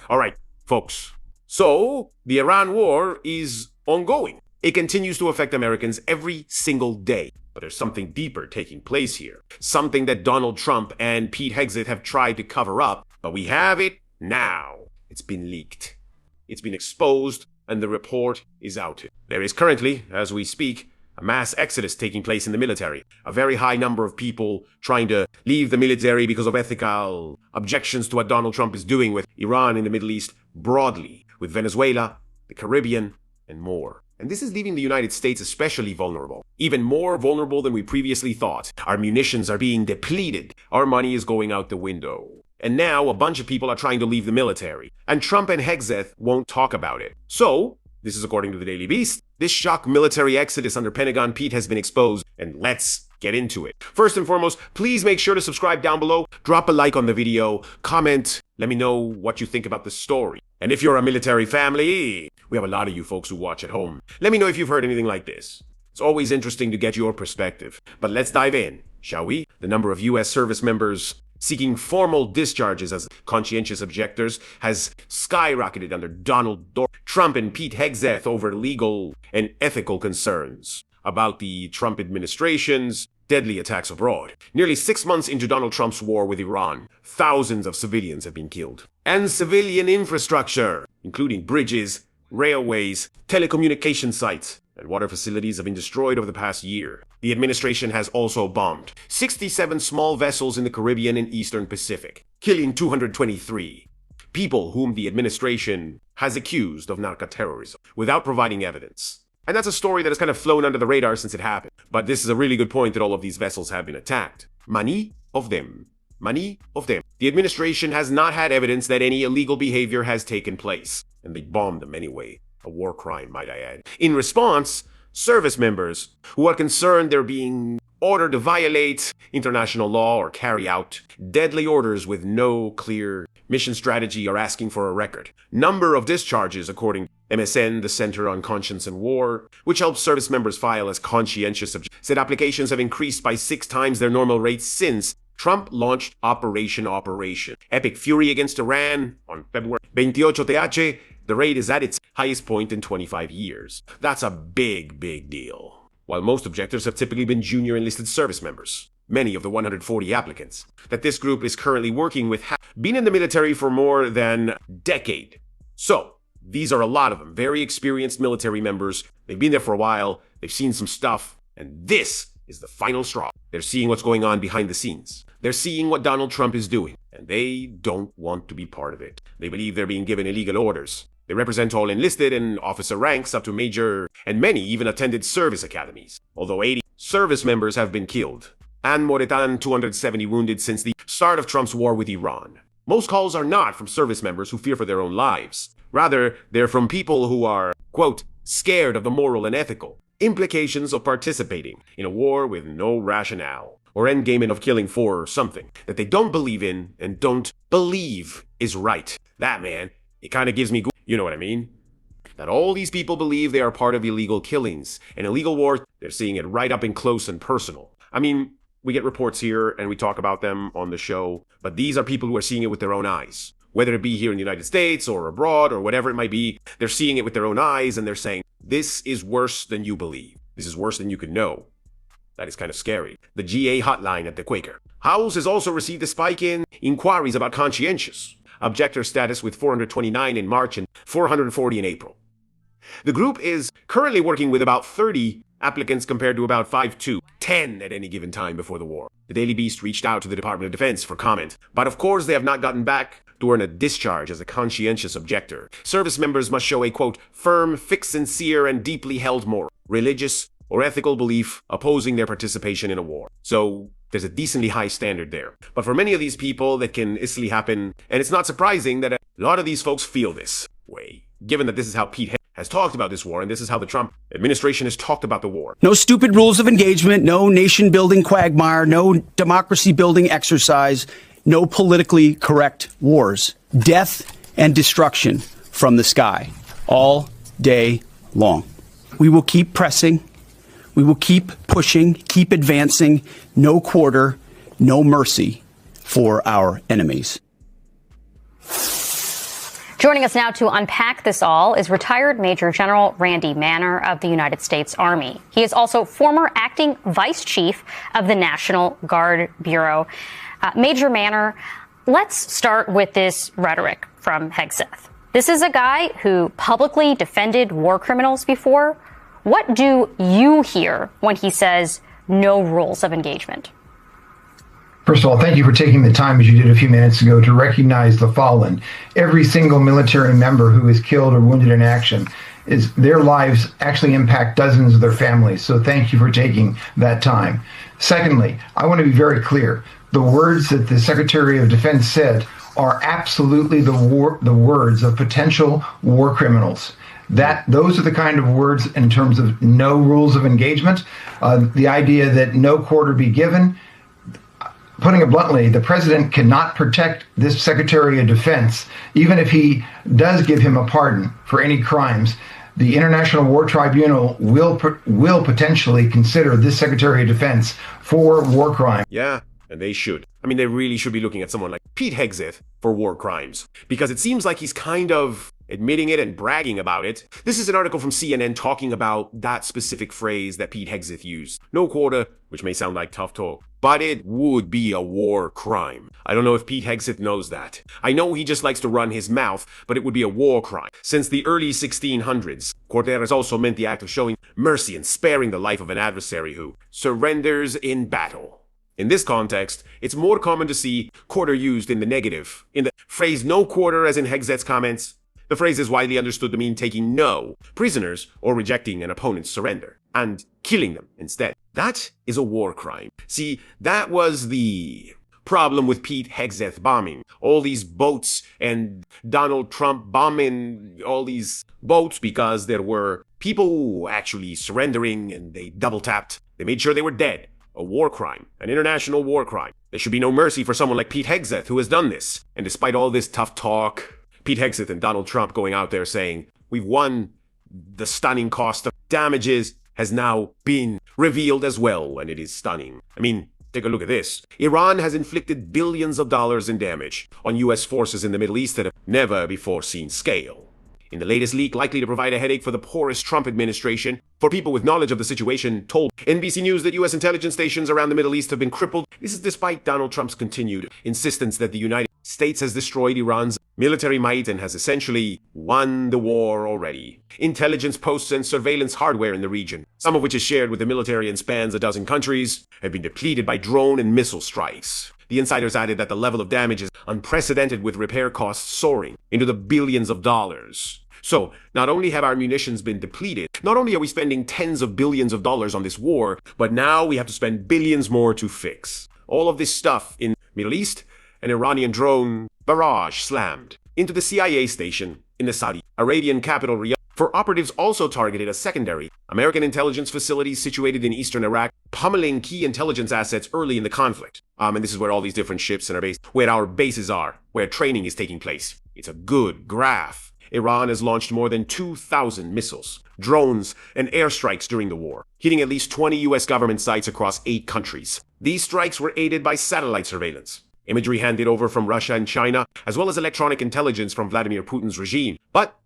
All right, folks. So, the Iran war is ongoing. It continues to affect Americans every single day. But there's something deeper taking place here. Something that Donald Trump and Pete Hegseth have tried to cover up. But we have it now. It's been leaked. It's been exposed, and the report is out. There is currently, as we speak, a mass exodus taking place in the military. A very high number of people trying to leave the military because of ethical objections to what Donald Trump is doing with Iran in the Middle East broadly, with Venezuela, the Caribbean, and more. And this is leaving the United States especially vulnerable. Even more vulnerable than we previously thought. Our munitions are being depleted. Our money is going out the window. And now a bunch of people are trying to leave the military. And Trump and Hegseth won't talk about it. So, this is according to the Daily Beast, this shock military exodus under Pentagon Pete has been exposed. And let's get into it. First and foremost, please make sure to subscribe down below. Drop a like on the video. Comment. Let me know what you think about the story. And if you're a military family, we have a lot of you folks who watch at home. Let me know if you've heard anything like this. It's always interesting to get your perspective. But let's dive in, shall we? The number of U.S. service members seeking formal discharges as conscientious objectors has skyrocketed under Donald Trump and Pete Hegseth over legal and ethical concerns about the Trump administration's deadly attacks abroad. Nearly 6 months into Donald Trump's war with Iran, thousands of civilians have been killed. And civilian infrastructure, including bridges, railways, telecommunication sites, and water facilities have been destroyed over the past year. The administration has also bombed 67 small vessels in the Caribbean and Eastern Pacific, killing 223 people whom the administration has accused of narco-terrorism without providing evidence. And that's a story that has kind of flown under the radar since it happened. But this is a really good point that all of these vessels have been attacked. Many of them. The administration has not had evidence that any illegal behavior has taken place. And they bombed them anyway. A war crime, might I add. In response, service members who are concerned they're being ordered to violate international law or carry out deadly orders with no clear mission strategy are asking for a record. Number of discharges, according to MSN, the Center on Conscience and War, which helps service members file as conscientious-objection, said applications have increased by 6 times their normal rate since Trump launched Operation Epic Fury against Iran on February 28th. The rate is at its highest point in 25 years. That's a big deal. While most objectors have typically been junior enlisted service members, many of the 140 applicants that this group is currently working with have been in the military for more than a decade. So, these are a lot of them, very experienced military members. They've been there for a while, they've seen some stuff, and this is the final straw. They're seeing what's going on behind the scenes. They're seeing what Donald Trump is doing, and they don't want to be part of it. They believe they're being given illegal orders. They represent all enlisted and officer ranks up to major, and many even attended service academies. Although 80 service members have been killed, and more than 270 wounded since the start of Trump's war with Iran. Most calls are not from service members who fear for their own lives. Rather, they're from people who are, quote, scared of the moral and ethical implications of participating in a war with no rationale or endgame of killing for something that they don't believe in and don't believe is right. That, man, it kind of gives me you know what I mean? That all these people believe they are part of illegal killings. And illegal war, they're seeing it right up and close and personal. I mean, we get reports here and we talk about them on the show, but these are people who are seeing it with their own eyes. Whether it be here in the United States or abroad or whatever it might be, they're seeing it with their own eyes and they're saying, this is worse than you believe. This is worse than you can know. That is kind of scary. The GA hotline at the Quaker. House has also received a spike in inquiries about conscientious objector status with 429 in March and 440 in April. The group is currently working with about 30 applicants compared to about 5 to 10 at any given time before the war. The Daily Beast reached out to the Department of Defense for comment, but of course they have not gotten back to earn a discharge as a conscientious objector. Service members must show a, quote, firm, fixed, sincere, and deeply held moral, religious, or ethical belief opposing their participation in a war. So there's a decently high standard there. But for many of these people, that can easily happen, and it's not surprising that a lot of these folks feel this way, given that this is how Pete has talked about this war, and this is how the Trump administration has talked about the war. No stupid rules of engagement, no nation-building quagmire, no democracy-building exercise, no politically correct wars. Death and destruction from the sky, all day long. We will keep pressing. We will keep pushing, keep advancing, no quarter, no mercy for our enemies. Joining us now to unpack this all is retired Major General Randy Manner of the United States Army. He is also former acting vice chief of the National Guard Bureau. Major Manner, let's start with this rhetoric from Hegseth. This is a guy who publicly defended war criminals before. What do you hear when he says no rules of engagement? First of all, thank you for taking the time, as you did a few minutes ago, to recognize the fallen. Every single military member who is killed or wounded in action, their lives actually impact dozens of their families. So thank you for taking that time. Secondly, I want to be very clear. The words that the Secretary of Defense said are absolutely the words of potential war criminals. Those are the kind of words in terms of no rules of engagement, the idea that no quarter be given. Putting it bluntly, the president cannot protect this Secretary of Defense, even if he does give him a pardon for any crimes. The International War Tribunal will potentially consider this Secretary of Defense for war crimes. Yeah, and they should. I mean, they really should be looking at someone like Pete Hegseth for war crimes, because it seems like he's kind of admitting it and bragging about it. This is an article from CNN talking about that specific phrase that Pete Hegseth used. No quota, which may sound like tough talk, but it would be a war crime. I don't know if Pete Hegseth knows that. I know he just likes to run his mouth, but it would be a war crime. Since the early 1600s, quarter has also meant the act of showing mercy and sparing the life of an adversary who surrenders in battle. In this context, it's more common to see quarter used in the negative. In the phrase no quarter, as in Hegseth's comments, the phrase is widely understood to mean taking no prisoners or rejecting an opponent's surrender and killing them instead. That is a war crime. See, that was the problem with Pete Hegseth bombing all these boats and Donald Trump bombing all these boats because there were people actually surrendering and they double tapped. They made sure they were dead. A war crime, an international war crime. There should be no mercy for someone like Pete Hegseth who has done this. And despite all this tough talk, Pete Hegseth and Donald Trump going out there saying, we've won, the stunning cost of damages has now been revealed as well, and it is stunning. I mean, take a look at this. Iran has inflicted billions of dollars in damage on U.S. forces in the Middle East at a never before seen scale. In the latest leak, likely to provide a headache for the poorest Trump administration, for people with knowledge of the situation told NBC News that U.S. intelligence stations around the Middle East have been crippled. This is despite Donald Trump's continued insistence that the United States has destroyed Iran's military might and has essentially won the war already. Intelligence posts and surveillance hardware in the region, some of which is shared with the military and spans a dozen countries, have been depleted by drone and missile strikes. The insiders added that the level of damage is unprecedented, with repair costs soaring into the billions of dollars. So, not only have our munitions been depleted, not only are we spending tens of billions of dollars on this war, but now we have to spend billions more to fix. All of this stuff in the Middle East, an Iranian drone barrage slammed into the CIA station in the Saudi Arabian capital Riyadh. For operatives also targeted a secondary American intelligence facility situated in eastern Iraq, pummeling key intelligence assets early in the conflict. And this is where all these different ships and where our bases are, where training is taking place. It's a good graph. Iran has launched more than 2,000 missiles, drones, and airstrikes during the war, hitting at least 20 U.S. government sites across 8 countries. These strikes were aided by satellite surveillance, imagery handed over from Russia and China, as well as electronic intelligence from Vladimir Putin's regime. But,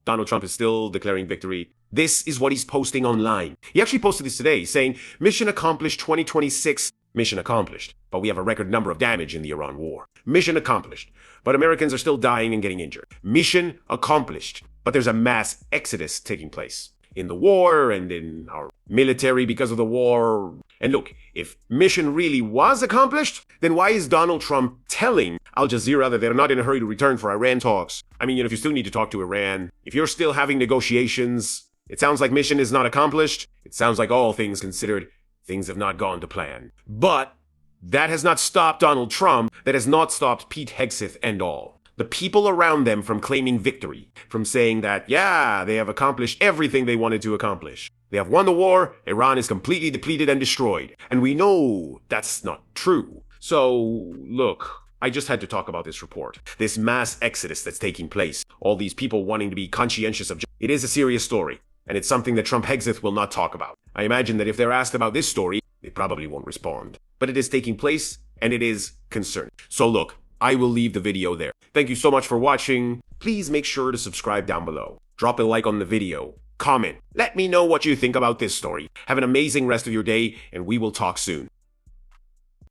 Donald Trump is still declaring victory. This is what he's posting online. He actually posted this today, saying, "Mission accomplished 2026. Mission accomplished. But we have a record number of damage in the Iran war. Mission accomplished. But Americans are still dying and getting injured. Mission accomplished. But there's a mass exodus taking place in the war and in our military because of the war. And look, if mission really was accomplished, then why is Donald Trump telling Al Jazeera that they're not in a hurry to return for Iran talks? I mean, if you still need to talk to Iran, if you're still having negotiations, it sounds like mission is not accomplished. It sounds like, all things considered, things have not gone to plan. But that has not stopped Donald Trump. That has not stopped Pete Hegseth and all. The people around them from claiming victory, from saying that, yeah, they have accomplished everything they wanted to accomplish. They have won the war, Iran is completely depleted and destroyed. And we know that's not true. So, look, I just had to talk about this report. This mass exodus that's taking place. All these people wanting to be conscientious-objection. It is a serious story, and it's something that Trump Hegseth will not talk about. I imagine that if they're asked about this story, they probably won't respond. But it is taking place, and it is concerning. So look, I will leave the video there. Thank you so much for watching. please make sure to subscribe down below. Drop a like on the video. Comment. Let me know what you think about this story. Have an amazing rest of your day, and we will talk soon.